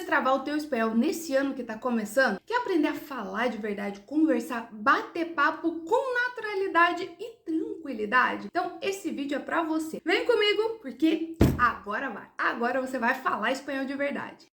destravar o teu espanhol nesse ano que tá começando? Quer aprender a falar de verdade, conversar, bater papo com naturalidade e tranquilidade? Então esse vídeo é pra você. Vem comigo, porque agora vai. Agora você vai falar espanhol de verdade.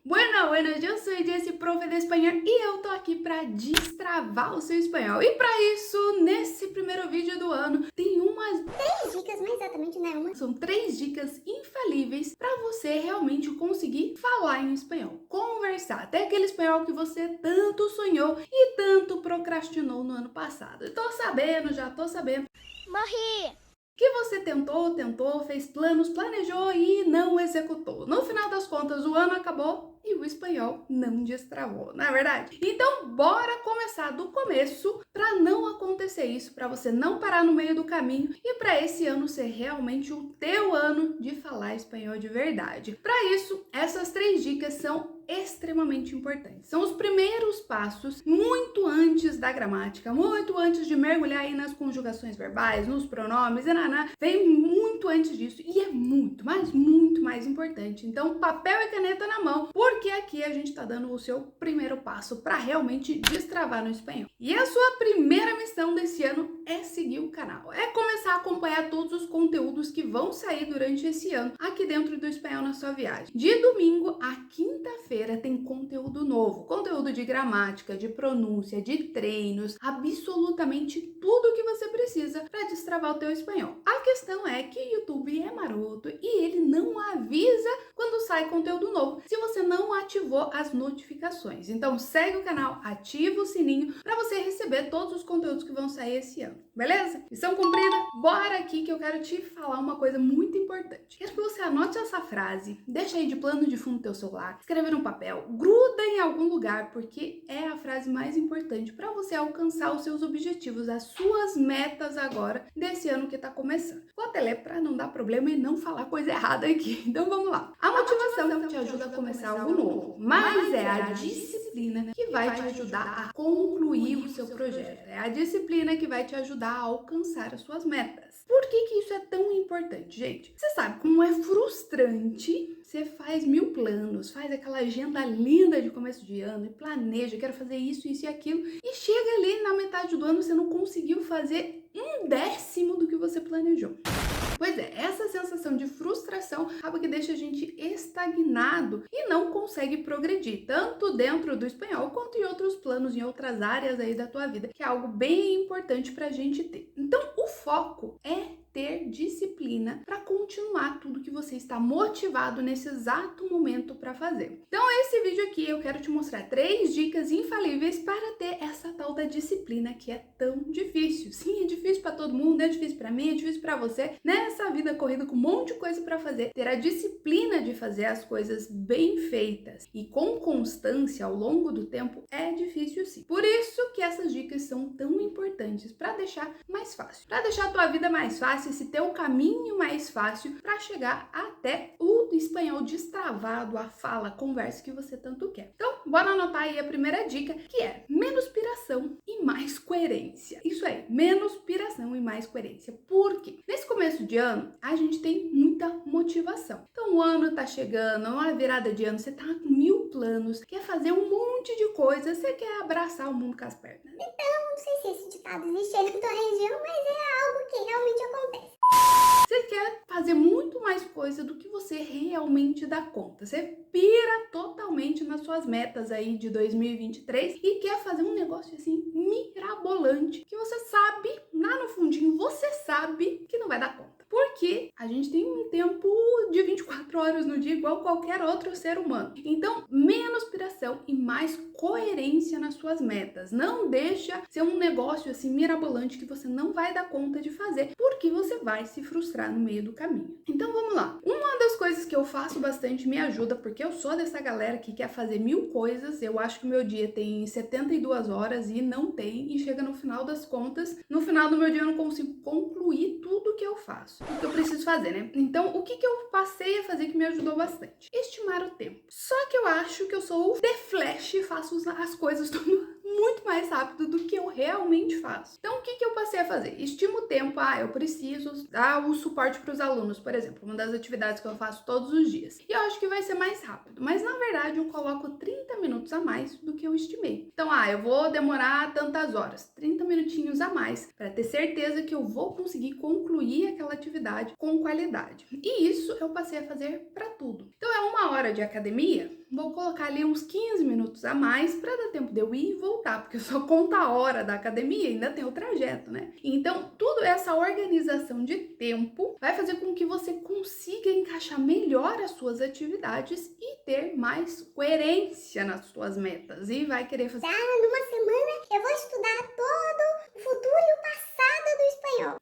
Buenas, eu sou Jessie, profe de espanhol, e eu tô aqui pra destravar o seu espanhol. E pra isso, nesse primeiro vídeo do ano, tem umas 3 dicas, mas exatamente não é uma. São 3 dicas infalíveis pra você realmente conseguir falar em espanhol, conversar, até aquele espanhol que você tanto sonhou e tanto procrastinou no ano passado. Eu tô sabendo, já tô sabendo. Morri! Que você tentou, fez planos, planejou e não executou. No final das contas, o ano acabou e o espanhol não destravou, não é verdade? Então, bora começar do começo para não acontecer isso, para você não parar no meio do caminho e para esse ano ser realmente o teu ano de falar espanhol de verdade. Para isso, essas 3 dicas são extremamente importantes. São os primeiros passos, muito antes da gramática, muito antes de mergulhar aí nas conjugações verbais, nos pronomes, vem muito antes disso e é muito, mas muito mais importante. Então, papel e caneta na mão, porque aqui a gente tá dando o seu primeiro passo para realmente destravar no espanhol. E a sua primeira missão desse ano é seguir o canal, é começar a acompanhar todos os conteúdos que vão sair durante esse ano aqui dentro do Espanhol na Sua Viagem. De domingo a quinta-feira tem conteúdo novo, conteúdo de gramática, de pronúncia, de treinos, absolutamente tudo que você precisa para destravar o teu espanhol. A questão é que o YouTube é maroto e ele não avisa quando sai conteúdo novo, se você não ativou as notificações. Então segue o canal, ativa o sininho para você receber todos os conteúdos que vão sair esse ano, beleza? Missão cumprida? Bora aqui que eu quero te falar uma coisa muito importante. Quero que você anote essa frase, deixa aí de plano de fundo no teu celular, escreve no papel, gruda em algum lugar, porque é a frase mais importante para você alcançar os seus objetivos, as suas metas agora desse ano que tá começando. Vou até ler para não dar problema e não falar coisa errada aqui. Então vamos lá. A motivação te ajuda a começar algo novo, mas é a disciplina que vai te ajudar a concluir o seu projeto. É a disciplina que vai te ajudar a alcançar as suas metas. Por que isso é tão importante, gente? Você sabe como é frustrante. Você faz 1000 planos, faz aquela agenda linda de começo de ano e planeja, quero fazer isso, isso e aquilo, e chega ali na metade do ano você não conseguiu fazer 1/10 do que você planejou. Pois é, essa sensação de frustração acaba que deixa a gente estagnado e não consegue progredir, tanto dentro do espanhol quanto em outros planos, em outras áreas aí da tua vida, que é algo bem importante pra gente ter. Então, o foco é ter disciplina para continuar tudo que você está motivado nesse exato momento para fazer. Então, esse vídeo aqui eu quero te mostrar 3 dicas infalíveis para ter essa tal da disciplina que é tão difícil. Sim, é difícil para todo mundo, é difícil para mim, é difícil para você. Nessa vida corrida com um monte de coisa para fazer, ter a disciplina de fazer as coisas bem feitas e com constância ao longo do tempo é difícil sim. Por isso que essas dicas são tão importantes para deixar mais fácil, para deixar a tua vida mais fácil, esse teu caminho mais fácil para chegar até o espanhol destravado, a fala, a conversa que você tanto quer. Então, bora anotar aí a primeira dica, que é menos piração e mais coerência. Isso aí, menos piração e mais coerência. Por quê? Nesse começo de ano, a gente tem muita motivação. Então, o ano tá chegando, uma virada de ano, você tá com 1000 planos, quer fazer um monte de coisa, você quer abraçar o mundo com as pernas. Então, não sei se esse ditado existe aí na tua região, mas é algo que realmente acontece. Você quer fazer muito mais coisa do que você realmente dá conta. Você pira totalmente nas suas metas aí de 2023 e quer fazer um negócio assim mirabolante que você sabe, lá no fundinho, você sabe que não vai dar conta. Porque a gente tem um tempo de 24 horas no dia igual qualquer outro ser humano. Então, menos piração e mais coerência nas suas metas. Não deixa ser um negócio assim mirabolante que você não vai dar conta de fazer, porque você vai se frustrar no meio do caminho. Então vamos lá. Uma das coisas que eu faço bastante me ajuda, porque eu sou dessa galera que quer fazer 1000 coisas. Eu acho que o meu dia tem 72 horas e não tem, e chega no final das contas, no final do meu dia eu não consigo concluir tudo que eu faço, o que eu preciso fazer, né? Então, o que eu passei a fazer que me ajudou bastante. Estimar o tempo. Só que eu acho que eu sou The Flash e faço as coisas tudo muito mais rápido do que eu realmente faço. Então, o que eu passei a fazer? Estimo o tempo. Eu preciso dar o suporte para os alunos, por exemplo, uma das atividades que eu faço todos os dias. E eu acho que vai ser mais rápido, mas na verdade eu coloco 30 minutos a mais do que eu estimei. Então, eu vou demorar tantas horas, 30 minutinhos a mais, para ter certeza que eu vou conseguir concluir aquela atividade com qualidade. E isso eu passei a fazer para tudo. Então, é 1 hora de academia, vou colocar ali uns 15 minutos a mais para dar tempo de eu ir e voltar, porque eu só conto a hora da academia e ainda tem o trajeto, né? Então, toda essa organização de tempo vai fazer com que você consiga encaixar melhor as suas atividades e ter mais coerência nas suas metas. E vai querer fazer... numa semana eu vou estudar todo o futuro e o passado do espanhol.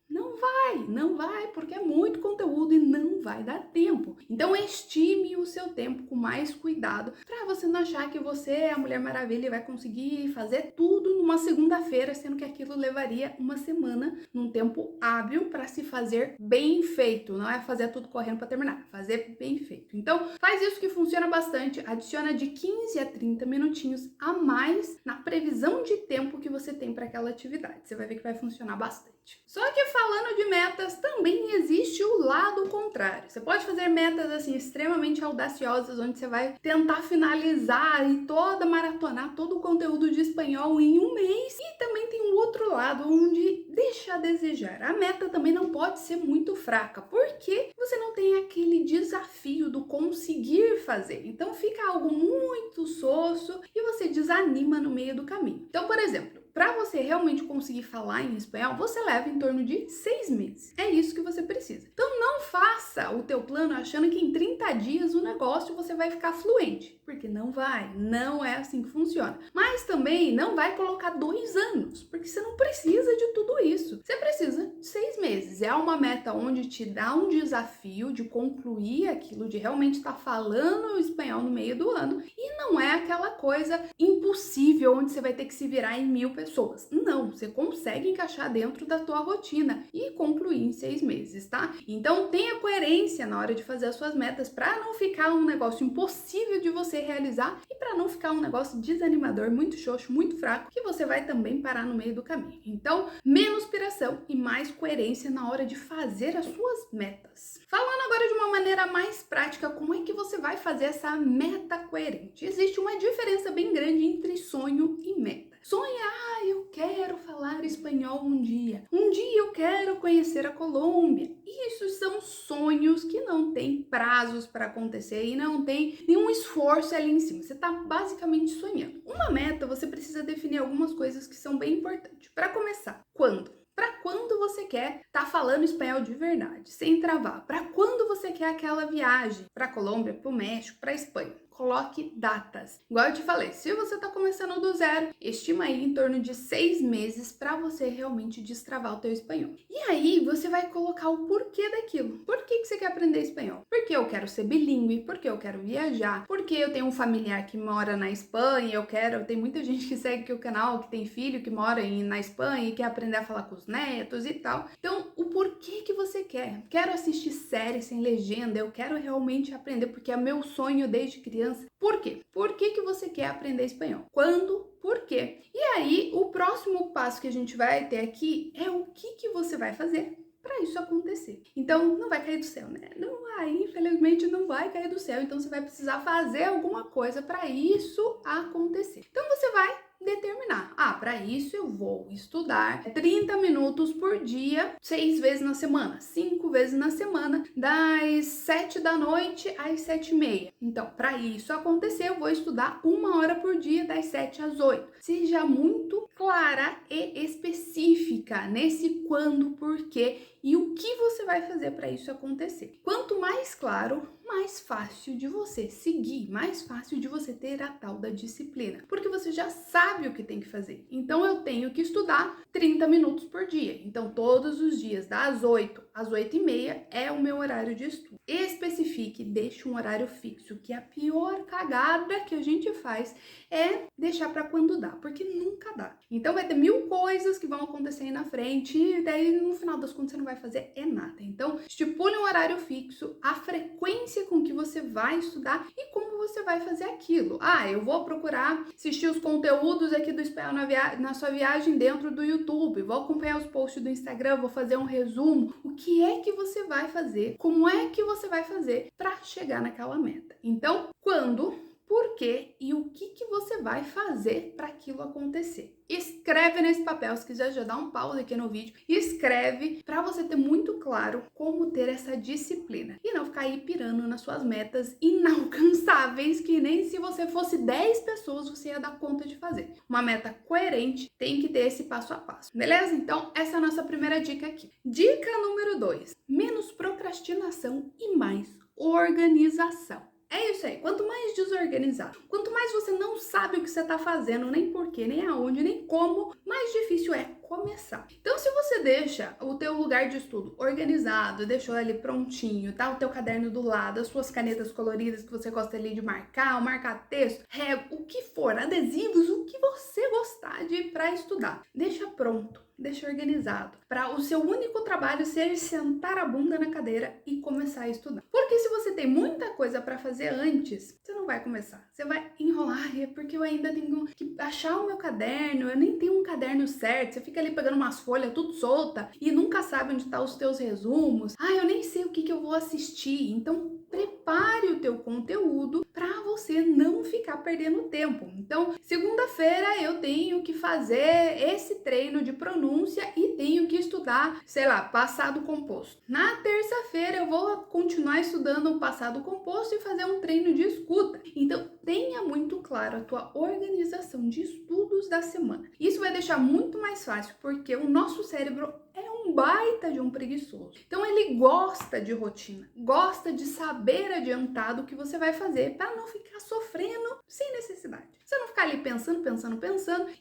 Não vai, porque é muito conteúdo e não vai dar tempo. Então, estime o seu tempo com mais cuidado, para você não achar que você é a Mulher Maravilha e vai conseguir fazer tudo numa segunda-feira, sendo que aquilo levaria uma semana, num tempo hábil, para se fazer bem feito. Não é fazer tudo correndo para terminar, é fazer bem feito. Então, faz isso que funciona bastante, adiciona de 15 a 30 minutinhos a mais na previsão de tempo que você tem para aquela atividade. Você vai ver que vai funcionar bastante. Só que falando de metas, também existe o lado contrário. Você pode fazer metas assim extremamente audaciosas, onde você vai tentar finalizar e maratonar todo o conteúdo de espanhol em um mês. E também tem um outro lado, onde deixa a desejar. A meta também não pode ser muito fraca, porque você não tem aquele desafio do conseguir fazer. Então fica algo muito sosso e você desanima no meio do caminho. Então, por exemplo, para você realmente conseguir falar em espanhol, você leva em torno de 6 meses. É isso que você precisa. Então não faça o teu plano achando que em 30 dias o negócio você vai ficar fluente, porque não vai, não é assim que funciona. Mas também não vai colocar 2 anos, porque você não precisa de tudo isso. Você precisa de 6 meses. É uma meta onde te dá um desafio de concluir aquilo, de realmente estar falando o espanhol no meio do ano, e não é aquela coisa impossível onde você vai ter que se virar em 1000 pessoas. Não, você consegue encaixar dentro da tua rotina e concluir em 6 meses, tá? Então tenha coerência na hora de fazer as suas metas para não ficar um negócio impossível de você realizar e para não ficar um negócio desanimador, muito xoxo, muito fraco, que você vai também parar no meio do caminho. Então, menos piração e mais coerência na hora de fazer as suas metas. Falando agora de uma maneira mais prática, como é que você vai fazer essa meta coerente? Existe uma diferença bem grande entre sonho e meta. Sonho é, eu quero falar espanhol um dia. Um dia eu quero conhecer a Colômbia. Isso são sonhos que não têm prazos para acontecer e não tem nenhum esforço ali em cima. Você está basicamente sonhando. Uma meta, você precisa definir algumas coisas que são bem importantes. Para começar, quando? Para quando você quer estar falando espanhol de verdade, sem travar? Para quando você quer aquela viagem? Para a Colômbia, para o México, para a Espanha? Coloque datas. Igual eu te falei, se você está começando do zero, estima aí em torno de 6 meses para você realmente destravar o teu espanhol. E aí você vai colocar o porquê daquilo. Por que você quer aprender espanhol? Porque eu quero ser bilíngue, porque eu quero viajar, porque eu tenho um familiar que mora na Espanha, tem muita gente que segue aqui o canal, que tem filho que mora na Espanha e quer aprender a falar com os netos e tal. Então, o porquê que você quer? Quero assistir séries sem legenda, eu quero realmente aprender, porque é meu sonho desde criança. Por quê? Por que você quer aprender espanhol? Quando? Por quê? E aí, o próximo passo que a gente vai ter aqui é o que você vai fazer para isso acontecer. Então, não vai cair do céu, né? Não vai, infelizmente não vai cair do céu. Então, você vai precisar fazer alguma coisa para isso acontecer. Então, você vai determinar. Para isso eu vou estudar 30 minutos por dia, 6 vezes na semana, 5 vezes na semana, das 7 da noite às 7h30. Então, para isso acontecer, eu vou estudar 1 hora por dia, das 7 às 8. Seja muito clara e específica nesse quando, porquê e o que você vai fazer para isso acontecer. Quanto mais claro, mais fácil de você seguir, mais fácil de você ter a tal da disciplina, porque você já sabe o que tem que fazer. Então eu tenho que estudar 30 minutos por dia. Então todos os dias, das 8 às 8h30 é o meu horário de estudo. especifique, deixe um horário fixo, que a pior cagada que a gente faz é deixar para quando dá, porque nunca dá. Então vai ter mil coisas que vão acontecer aí na frente e daí no final das contas você não vai fazer nada. Então estipule um horário fixo, a frequência com que você vai estudar e como você vai fazer aquilo. Eu vou procurar assistir os conteúdos aqui do espanhol na sua viagem dentro do YouTube, vou acompanhar os posts do Instagram, vou fazer um resumo. O que é que você vai fazer? Como é que você vai fazer para chegar naquela meta? Então, quando, por quê e o que você vai fazer para aquilo acontecer? Escreve nesse papel, se quiser já dá um pause aqui no vídeo, escreve para você ter muito claro como ter essa disciplina e não ficar aí pirando nas suas metas inalcançáveis que nem se você fosse 10 pessoas você ia dar conta de fazer. Uma meta coerente tem que ter esse passo a passo, beleza? Então essa é a nossa primeira dica aqui. Dica número 2, menos procrastinação e mais organização. É isso aí, quanto mais desorganizado, quanto mais você não sabe o que você está fazendo, nem porquê, nem aonde, nem como, mais difícil é começar. Então, se você deixa o teu lugar de estudo organizado, deixou ali prontinho, tá? O teu caderno do lado, as suas canetas coloridas que você gosta ali de marcar texto, régua, o que for, adesivos, o que você gostar de ir para estudar. Deixa pronto. Deixa organizado, para o seu único trabalho ser sentar a bunda na cadeira e começar a estudar. Porque se você tem muita coisa para fazer antes, você não vai começar. Você vai enrolar, porque eu ainda tenho que achar o meu caderno, eu nem tenho um caderno certo, você fica ali pegando umas folhas tudo solta e nunca sabe onde estão os teus resumos. Eu nem sei o que eu vou assistir. Então, prepare o teu conteúdo para você não ficar perdendo tempo. Então, segunda-feira eu tenho que fazer esse treino de pronúncia e tenho que estudar, sei lá, passado composto. Na terça-feira eu vou continuar estudando o passado composto e fazer um treino de escuta. Então, tenha muito claro a tua organização de estudos da semana. Isso vai deixar muito mais fácil, porque o nosso cérebro é um baita de um preguiçoso. Então ele gosta de rotina, gosta de saber adiantado o que você vai fazer para não ficar sofrendo sem necessidade. Você não ficar ali pensando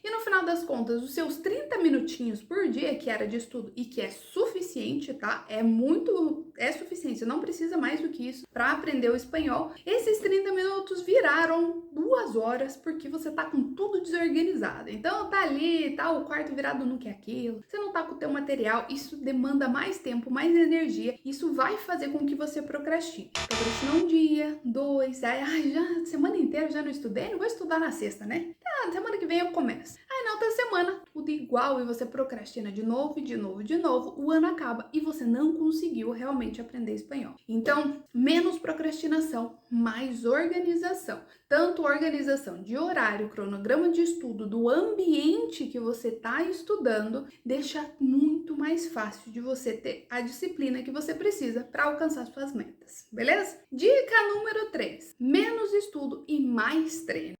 e no final das contas, os seus 30 minutinhos por dia que era de estudo e que é suficiente, tá? É suficiente, você não precisa mais do que isso para aprender o espanhol. Esses 30 minutos viraram 2 horas porque você tá com tudo desorganizado. Então tá ali, tá o quarto virado no que é aquilo, você não tá com o teu material, isso demanda mais tempo, mais energia, isso vai fazer com que você procrastine. Procrastinou um dia, 2, já semana inteira já não estudei, não vou estudar na sexta, né? Semana que vem eu começo. Na outra semana, tudo igual e você procrastina de novo, o ano acaba e você não conseguiu realmente aprender espanhol. Então, menos procrastinação, mais organização. Tanto organização de horário, cronograma de estudo, do ambiente que você está estudando, deixa muito mais fácil de você ter a disciplina que você precisa para alcançar suas metas, beleza? Dica número 3, menos estudo e mais treino.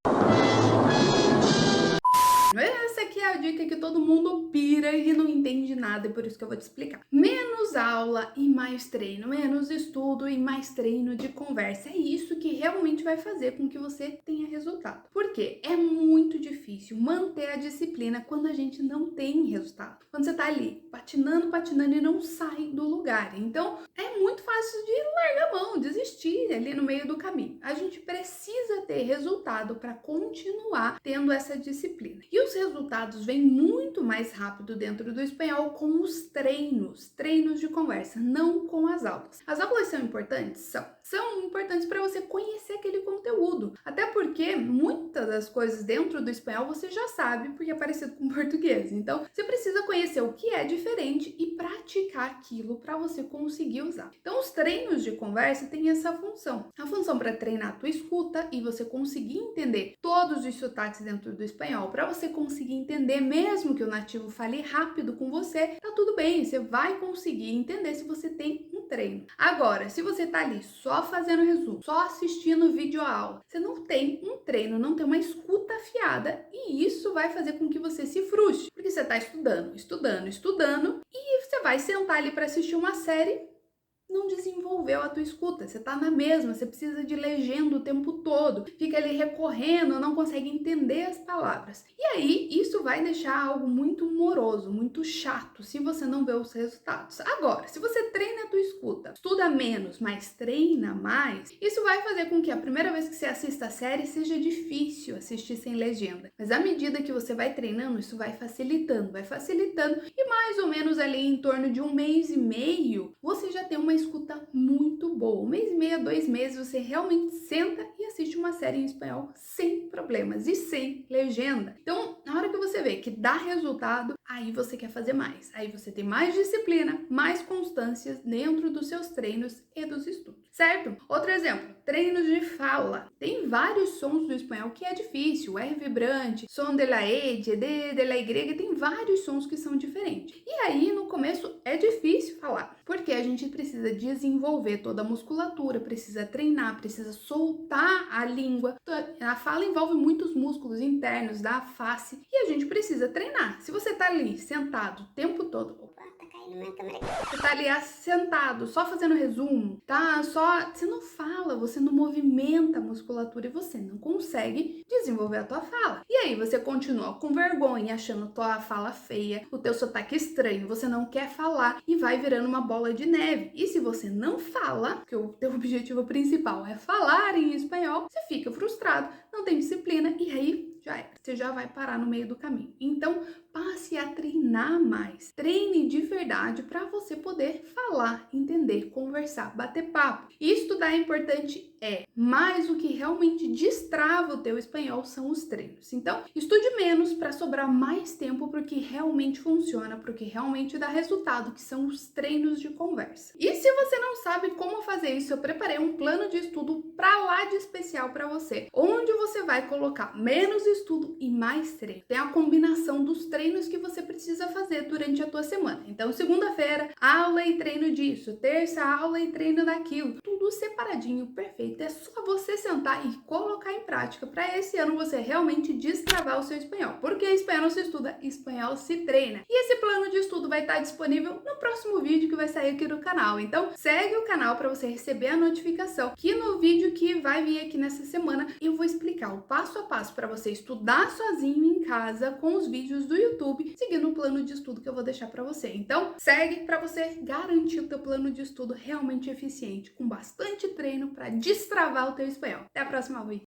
Essa aqui é a dica que todo mundo pira e não entende nada, e por isso que eu vou te explicar. Menos aula e mais treino, menos estudo e mais treino de conversa. É isso que realmente vai fazer com que você tenha resultado. Porque é muito difícil manter a disciplina quando a gente não tem resultado. Quando você tá ali patinando e não sai do lugar. Então, é muito fácil de largar a mão, desistir ali no meio do caminho. A gente precisa ter resultado para continuar tendo essa disciplina. E os resultados vêm muito mais rápido dentro do espanhol com os treinos de conversa, não com as aulas. As aulas são importantes? São importantes para você conhecer aquele conteúdo. Até porque muitas das coisas dentro do espanhol você já sabe, porque é parecido com o português. Então, você precisa conhecer o que é diferente e praticar aquilo para você conseguir usar. Então, os treinos de conversa têm essa função. A função para treinar a tua escuta e você conseguir entender todos os sotaques dentro do espanhol, para você conseguir entender mesmo que o nativo fale rápido com você, tá tudo bem, você vai conseguir entender se você tem um treino. Agora, se você tá ali só fazendo resumo, só assistindo vídeo aula, você não tem um treino, não tem uma escuta afiada e isso vai fazer com que você se frustre, porque você tá estudando e você vai sentar ali para assistir uma série não desenvolveu a tua escuta, você tá na mesma, você precisa de legenda o tempo todo, fica ali recorrendo, não consegue entender as palavras. E aí, isso vai deixar algo muito moroso, muito chato, se você não vê os resultados. Agora, se você treina a tua escuta, estuda menos, mas treina mais, isso vai fazer com que a primeira vez que você assista a série seja difícil assistir sem legenda. Mas à medida que você vai treinando, isso vai facilitando, e mais ou menos ali em torno de 1 mês e meio, você já tem uma escuta muito boa. 1 mês e meio, 2 meses, você realmente senta e assiste uma série em espanhol sem problemas e sem legenda. Então, na hora que você vê que dá resultado, aí você quer fazer mais. Aí você tem mais disciplina, mais constância dentro dos seus treinos e dos estudos, certo? Outro exemplo, treinos de fala. Tem vários sons do espanhol que é difícil, R vibrante, som de la E, de la Y, tem vários sons que são diferentes. E aí, no começo, é difícil falar, porque a gente precisa desenvolver toda a musculatura, precisa treinar, precisa soltar a língua. A fala envolve muitos músculos internos da face e a gente precisa treinar. Se você tá ali sentado o tempo todo, Opa, tá caindo minha câmera. você tá ali sentado, só fazendo resumo, tá? Você não fala, você não movimenta a musculatura e você não consegue desenvolver a tua fala. E aí você continua com vergonha, achando tua fala feia, o teu sotaque estranho, você não quer falar e vai virando uma bola de neve. E se você não fala, porque o teu objetivo principal é falar em espanhol, você fica frustrado, não tem disciplina e aí já era. Você já vai parar no meio do caminho. Então, passe a treinar mais. Treine de verdade para você poder falar, entender, conversar, bater papo. E estudar é importante, mas o que realmente destrava o teu espanhol são os treinos. Então, estude menos para sobrar mais tempo para o que realmente funciona, para o que realmente dá resultado, que são os treinos de conversa. E se você não sabe como fazer isso, eu preparei um plano de estudo para lá de especial para você, onde você vai colocar menos estudo e mais treino. Tem a combinação dos treinos que você precisa fazer durante a tua semana. Então, segunda-feira, aula e treino disso, terça, aula e treino daquilo, tudo separadinho, perfeito. É só você sentar e colocar em prática para esse ano você realmente destravar o seu espanhol. Porque espanhol não se estuda, espanhol se treina. E esse plano de estudo vai estar disponível no próximo vídeo que vai sair aqui no canal. Então, segue o canal para você receber a notificação que no vídeo que vai vir aqui nessa semana eu vou explicar o passo a passo para você estudar sozinho em casa com os vídeos do YouTube, seguindo o plano de estudo que eu vou deixar para você. Então, segue para você garantir o teu plano de estudo realmente eficiente, com bastante treino para destravar o teu espanhol. Até a próxima, vídeo.